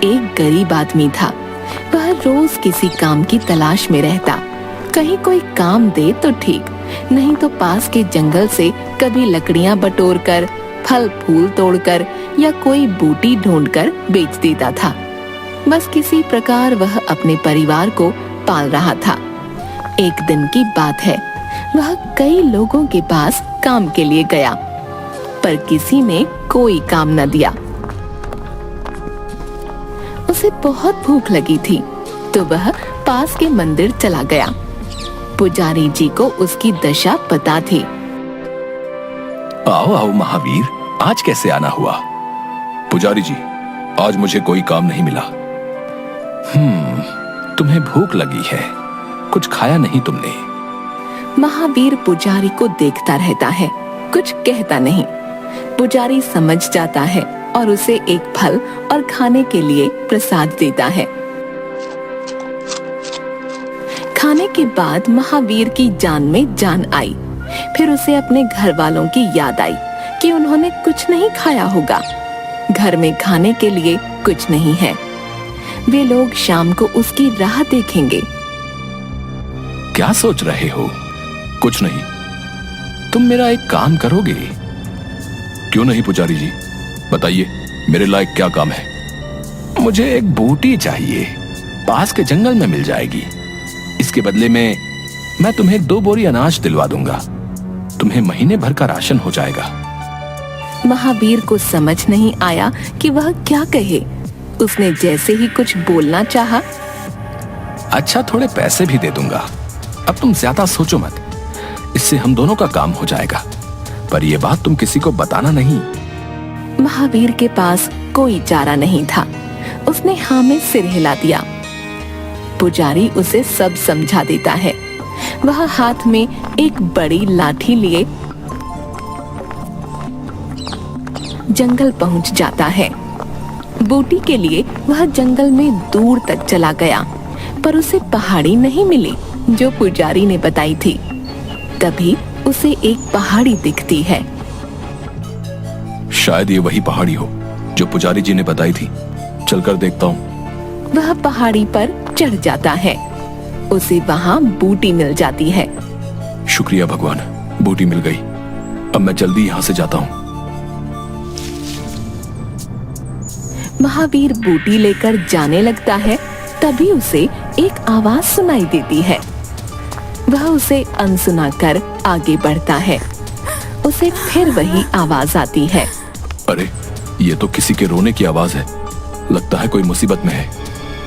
एक गरीब आदमी था। वह रोज किसी काम की तलाश में रहता। कहीं कोई काम दे तो ठीक, नहीं तो पास के जंगल से कभी लकड़ियां बटोरकर, फल फूल तोड़कर या कोई बूटी ढूंढकर बेच देता था। बस किसी प्रकार वह अपने परिवार को पाल रहा था। एक दिन की बात है, वह कई लोगों के पास काम के लिए गया, पर किसी ने कोई काम न दिया। उसे बहुत भूख लगी थी, तो वह पास के मंदिर चला गया। पुजारी जी को उसकी दशा पता थी। आओ आओ महावीर, आज कैसे आना हुआ? पुजारी जी, आज मुझे कोई काम नहीं मिला। तुम्हें भूख लगी है, कुछ खाया नहीं तुमने? महावीर पुजारी को देखता रहता है, कुछ कहता नहीं। पुजारी समझ जाता है और उसे एक फल और खाने के लिए प्रसाद देता है। खाने के बाद महावीर की जान में जान आई। फिर उसे अपने घर वालों की याद आई कि उन्होंने कुछ नहीं खाया होगा। घर में खाने के लिए कुछ नहीं है। वे लोग शाम को उसकी राह देखेंगे। क्या सोच रहे हो? कुछ नहीं। तुम मेरा एक काम करोगे? क्यों नहीं पुजारी जी, बताइए, मेरे लायक क्या काम है? मुझे एक बूटी चाहिए, पास के जंगल में मिल जाएगी। इसके बदले में मैं तुम्हें 2 बोरी अनाज दिलवा दूंगा। तुम्हें महीने भर का राशन हो जाएगा। महावीर को समझ नहीं आया कि वह क्या कहे। उसने जैसे ही कुछ बोलना चाहा, अच्छा, थोड़े पैसे भी दे दूंगा। अब तुम ज्यादा सोचो मत, इससे हम दोनों का काम हो जाएगा। पर यह बात तुम किसी को बताना नहीं। महावीर के पास कोई चारा नहीं था। उसने हाँ में सिर हिला दिया। पुजारी उसे सब समझा देता है। वह हाथ में एक बड़ी लाठी लिए जंगल पहुंच जाता है। बूटी के लिए वह जंगल में दूर तक चला गया, पर उसे पहाड़ी नहीं मिली जो पुजारी ने बताई थी। तभी उसे एक पहाड़ी दिखती है। शायद ये वही पहाड़ी हो जो पुजारी जी ने बताई थी। चलकर देखता हूँ। वह पहाड़ी पर चढ़ जाता है। उसे वहाँ बूटी मिल जाती है। शुक्रिया भगवान, बूटी मिल गई। अब मैं जल्दी यहाँ से जाता हूँ। महावीर बूटी लेकर जाने लगता है, तभी उसे एक आवाज सुनाई देती है। वह उसे अनसुना कर आगे बढ़ता है। उसे फिर वही आवाज आती है। अरे, ये तो किसी के रोने की आवाज है। लगता है कोई मुसीबत में है।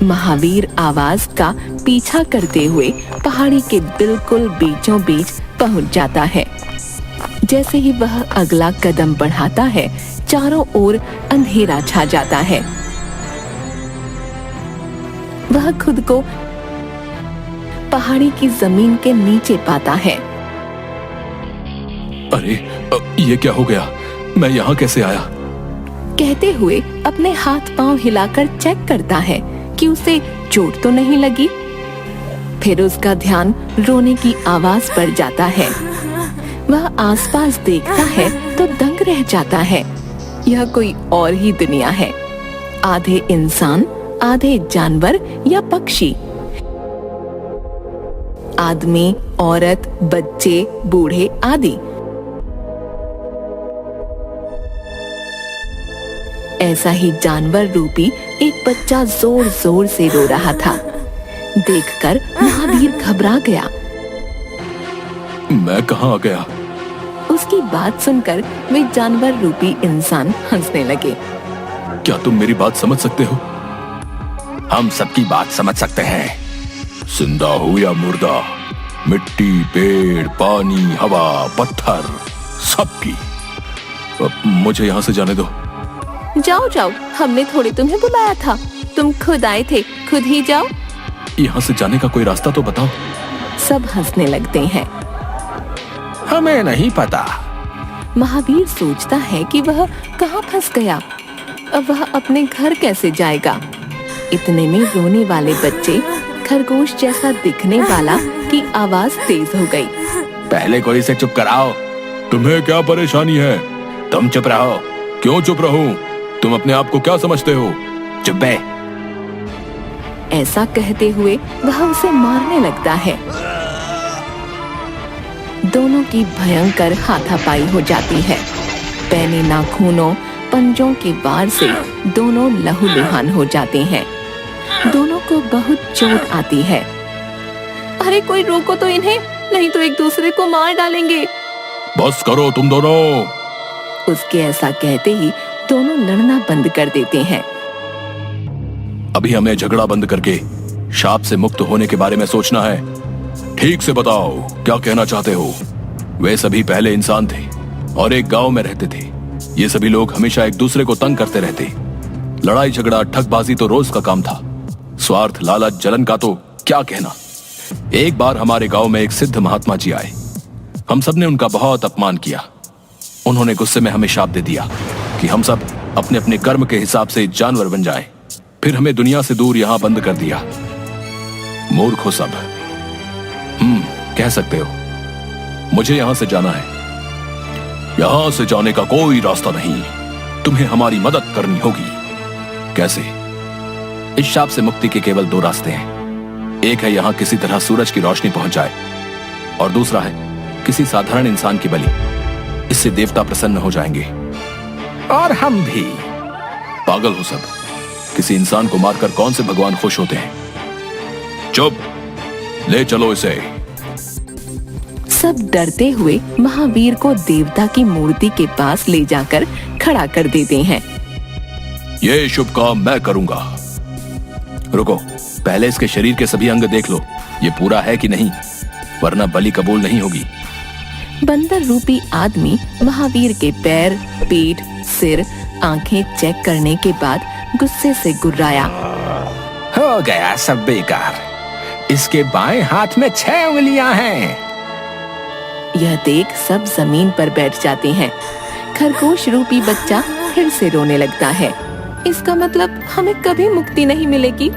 महावीर आवाज का पीछा करते हुए पहाड़ी के बिल्कुल बीचों बीच पहुंच जाता है। जैसे ही वह अगला कदम बढ़ाता है, चारों ओर अंधेरा छा जाता है। वह खुद को पहाड़ी की जमीन के नीचे पाता है। अरे, ये क्या हो गया? मैं यहाँ कैसे आया? कहते हुए अपने हाथ पांव हिलाकर चेक करता है कि उसे चोट तो नहीं लगी। फिर उसका ध्यान रोने की आवाज पर जाता है। वह आसपास देखता है तो दंग रह जाता है। यह कोई और ही दुनिया है। आधे इंसान, आधे जानवर या पक्षी। आदमी, औरत, बच्चे, बूढ़े आदि। ऐसा ही जानवर रूपी एक बच्चा जोर जोर से रो रहा था। देखकर महावीर घबरा गया। मैं कहाँ आ गया? उसकी बात सुनकर वे जानवर रूपी इंसान हंसने लगे। क्या तुम मेरी बात समझ सकते हो? हम सबकी बात समझ सकते हैं, जिंदा हो या मुर्दा, मिट्टी, पेड़, पानी, हवा, पत्थर, सबकी। मुझे यहाँ से जाने दो। जाओ जाओ, हमने थोड़ी तुम्हें बुलाया था, तुम खुद आए थे, खुद ही जाओ। यहाँ से जाने का कोई रास्ता तो बताओ। सब हंसने लगते हैं। हमें नहीं पता। महावीर सोचता है कि वह कहाँ फंस गया। अब वह अपने घर कैसे जाएगा? इतने में रोने वाले बच्चे, खरगोश जैसा दिखने वाला की आवाज तेज हो गई। पहले कोई से चुप कराओ। तुम्हें क्या परेशानी है? तुम चुप रहो। क्यों चुप रहूं? तुम अपने आप को क्या समझते हो? चुप बे, ऐसा कहते हुए वह उसे मारने लगता है। दोनों की भयंकर हाथापाई हो जाती है। पैने नाखूनों, पंजों के वार से दोनों लहूलुहान हो जाते हैं। दोनों को बहुत चोट आती है। अरे कोई रोको तो इन्हें, नहीं तो एक दूसरे को मार डालेंगे। बस करो तुम दोनों। उसके ऐसा कहते ही दोनों लड़ना बंद कर देते हैं। अभी हमें झगड़ा बंद करके शाप से मुक्त होने के बारे में सोचना है। ठीक से बताओ क्या कहना चाहते हो। वे सभी पहले इंसान थे और एक गांव में रहते थे। ये सभी लोग हमेशा एक दूसरे को तंग करते रहते। लड़ाई झगड़ा ठगबाजी तो रोज का काम था। स्वार्थ, लालच, जलन का तो क्या कहना। एक बार हमारे गांव में एक सिद्ध महात्मा जी आए। हम सब ने उनका बहुत अपमान किया। उन्होंने गुस्से में हमें शाप दे दिया कि हम सब अपने अपने कर्म के हिसाब से जानवर बन जाएं। फिर हमें दुनिया से दूर यहां बंद कर दिया। मूर्ख हो सब। कह सकते हो। मुझे यहां से जाना है। यहां से जाने का कोई रास्ता नहीं। तुम्हें हमारी मदद करनी होगी। कैसे? इस शाप से मुक्ति के केवल दो रास्ते हैं। एक है यहां किसी तरह सूरज की रोशनी पहुंच जाए और दूसरा है किसी साधारण इंसान की बलि। इससे देवता प्रसन्न हो जाएंगे और हम भी। पागल हो सब। किसी इंसान को मारकर कौन से भगवान खुश होते हैं? चुप, ले चलो इसे। सब डरते हुए महावीर को देवता की मूर्ति के पास ले जाकर खड़ा कर देते हैं। ये शुभ काम मैं करूंगा। रुको, पहले इसके शरीर के सभी अंग देख लो, ये पूरा है कि नहीं, वरना बलि कबूल नहीं होगी। बंदर रूपी आदमी महावीर के पैर, पीठ, सिर, आंखें चेक करने के बाद गुस्से से गुर्राया। हो गया सब बेकार। इसके बाएं हाथ में 6 उंगलियां हैं। यह देख सब जमीन पर बैठ जाते हैं। खरगोश रूपी बच्चा फिर से रोने लगता है। इसका मतलब हमें कभी मुक्ति नहीं मिलेगी।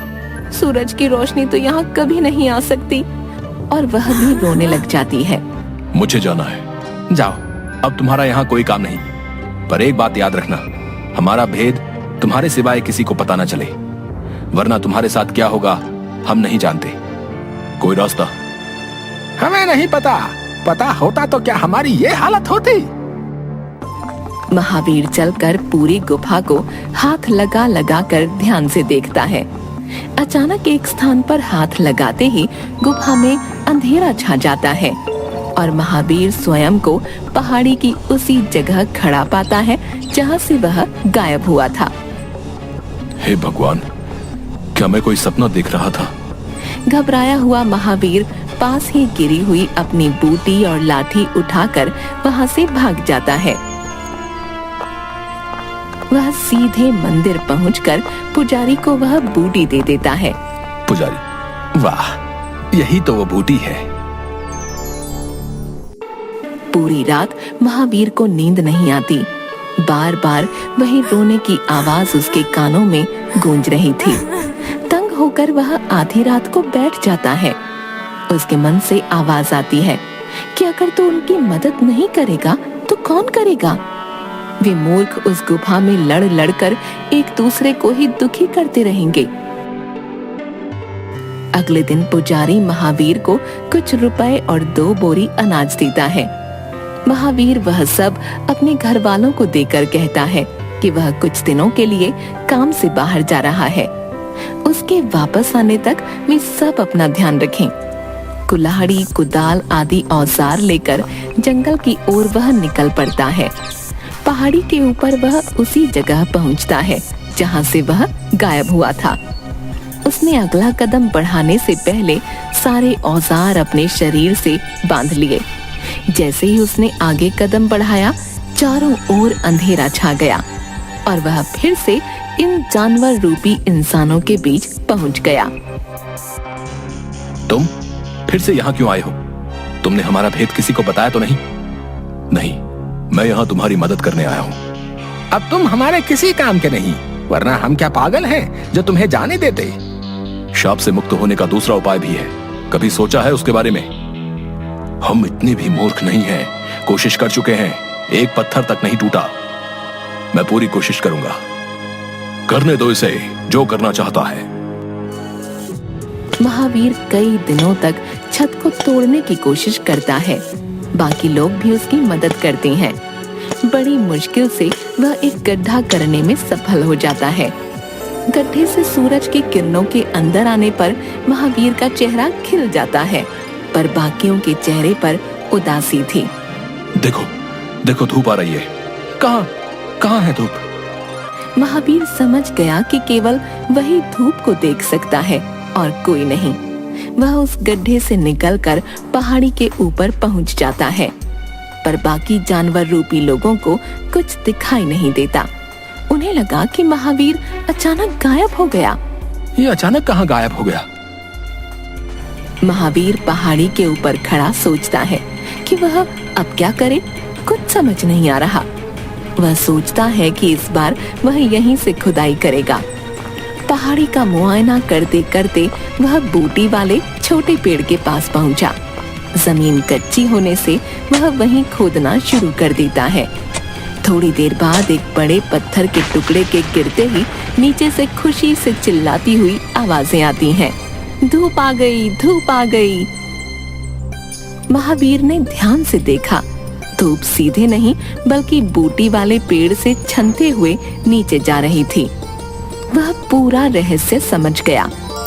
सूरज की रोशनी तो यहाँ कभी नहीं आ सकती। और वह भी रोने लग जाती है। मुझे जाना है। जाओ, अब तुम्हारा यहाँ कोई काम नहीं। पर एक बात याद रखना, हमारा भेद तुम्हारे सिवाय किसी को पता न चले, वरना तुम्हारे साथ क्या होगा हम नहीं जानते। कोई रास्ता? हमें नहीं पता। पता होता तो क्या हमारी ये हालत होती। महावीर चलकर पूरी गुफा को हाथ लगा लगा कर ध्यान से देखता है। अचानक एक स्थान पर हाथ लगाते ही गुफा में अंधेरा छा जाता है और महावीर स्वयं को पहाड़ी की उसी जगह खड़ा पाता है जहाँ से वह गायब हुआ था। हे भगवान, क्या मैं कोई सपना देख रहा था? घबराया हुआ महावीर पास ही गिरी हुई अपनी बूटी और लाठी उठाकर वहाँ से भाग जाता है। वह सीधे मंदिर पहुंचकर पुजारी को वह बूटी दे देता है। पुजारी, वाह, यही तो वो बूटी है। पूरी रात महावीर को नींद नहीं आती। बार बार वही रोने की आवाज उसके कानों में गूंज रही थी। तंग होकर वह आधी रात को बैठ जाता है। उसके मन से आवाज आती है कि अगर तू उनकी मदद नहीं करेगा तो कौन करेगा। वे मूर्ख उस गुफा में लड़ लड़कर एक दूसरे को ही दुखी करते रहेंगे। अगले दिन पुजारी महावीर को कुछ रुपए और 2 बोरी अनाज देता है। महावीर वह सब अपने घर वालों को देकर कहता है कि वह कुछ दिनों के लिए काम से बाहर जा रहा है। उसके वापस आने तक वे सब अपना ध्यान रखें। कुल्हाड़ी, कुदाल आदि औजार लेकर जंगल की ओर वह निकल पड़ता है। पहाड़ी के ऊपर वह उसी जगह पहुंचता है जहां से वह गायब हुआ था। उसने अगला कदम बढ़ाने से पहले सारे औजार अपने शरीर से बांध लिए। जैसे ही उसने आगे कदम बढ़ाया, चारों ओर अंधेरा छा गया और वह फिर से इन जानवर रूपी इंसानों के बीच पहुंच गया। तुम फिर से यहाँ क्यों आए हो? तुमने हमारा भेद किसी को बताया तो नहीं? नहीं, मैं यहाँ तुम्हारी मदद करने आया हूँ। अब तुम हमारे किसी काम के नहीं, वरना हम क्या पागल हैं जो तुम्हें जाने देते। शाप से मुक्त होने का दूसरा उपाय भी है। कभी सोचा है उसके बारे में? हम इतने भी मूर्ख नहीं हैं। कोशिश कर चुके हैं, एक पत्थर तक नहीं टूटा। मैं पूरी कोशिश करूंगा। करने दो इसे जो करना चाहता है। महावीर कई दिनों तक छत को तोड़ने की कोशिश करता है। बाकी लोग भी उसकी मदद करते हैं। बड़ी मुश्किल से वह एक गड्ढा करने में सफल हो जाता है। गड्ढे से सूरज की किरणों के अंदर आने पर महावीर का चेहरा खिल जाता है, पर बाकियों के चेहरे पर उदासी थी। देखो देखो, धूप आ रही है। कहाँ कहाँ है धूप? महावीर समझ गया कि केवल वही धूप को देख सकता है और कोई नहीं। वह उस गड्ढे से निकलकर पहाड़ी के ऊपर पहुंच जाता है, पर बाकी जानवर रूपी लोगों को कुछ दिखाई नहीं देता। उन्हें लगा कि महावीर अचानक गायब हो गया। ये अचानक कहाँ गायब हो गया? महावीर पहाड़ी के ऊपर खड़ा सोचता है कि वह अब क्या करे। कुछ समझ नहीं आ रहा। वह सोचता है कि इस बार वह यहीं से खुदाई करेगा। पहाड़ी का मुआयना करते करते वह बूटी वाले छोटे पेड़ के पास पहुंचा। जमीन कच्ची होने से वह वहीं खोदना शुरू कर देता है। थोड़ी देर बाद एक बड़े पत्थर के टुकड़े के गिरते ही नीचे से खुशी से चिल्लाती हुई आवाजें आती हैं। धूप आ गई, धूप आ गई। महावीर ने ध्यान से देखा। धूप सीधे नहीं बल्कि बूटी वाले पेड़ से छनते हुए नीचे जा रही थी। वह पूरा रहस्य समझ गया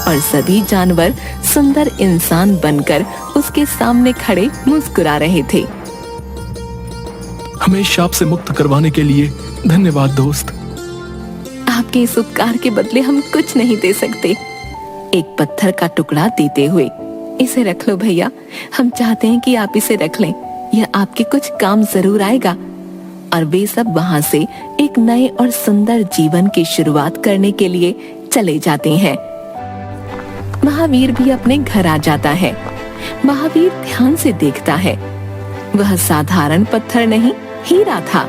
और सभी जानवर सुंदर इंसान बनकर उसके सामने खड़े मुस्कुरा रहे थे। हमें शाप से मुक्त करवाने के लिए धन्यवाद दोस्त। आपके इस उपकार के बदले हम कुछ नहीं दे सकते। एक पत्थर का टुकड़ा देते हुए, इसे रख लो भैया, हम चाहते हैं कि आप इसे रख लें, यह आपके कुछ काम जरूर आएगा। और वे सब वहां से एक नए और सुंदर जीवन की शुरुआत करने के लिए चले जाते हैं। महावीर भी अपने घर आ जाता है। महावीर ध्यान से देखता है। वह साधारण पत्थर नहीं, हीरा था।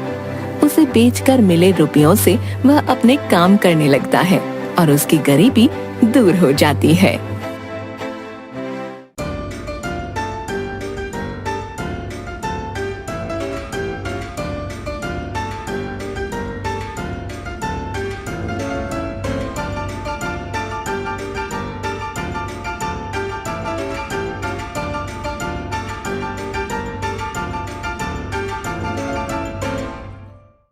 उसे बेचकर मिले रुपयों से वह अपने काम करने लगता है और उसकी गरीबी दूर हो जाती है।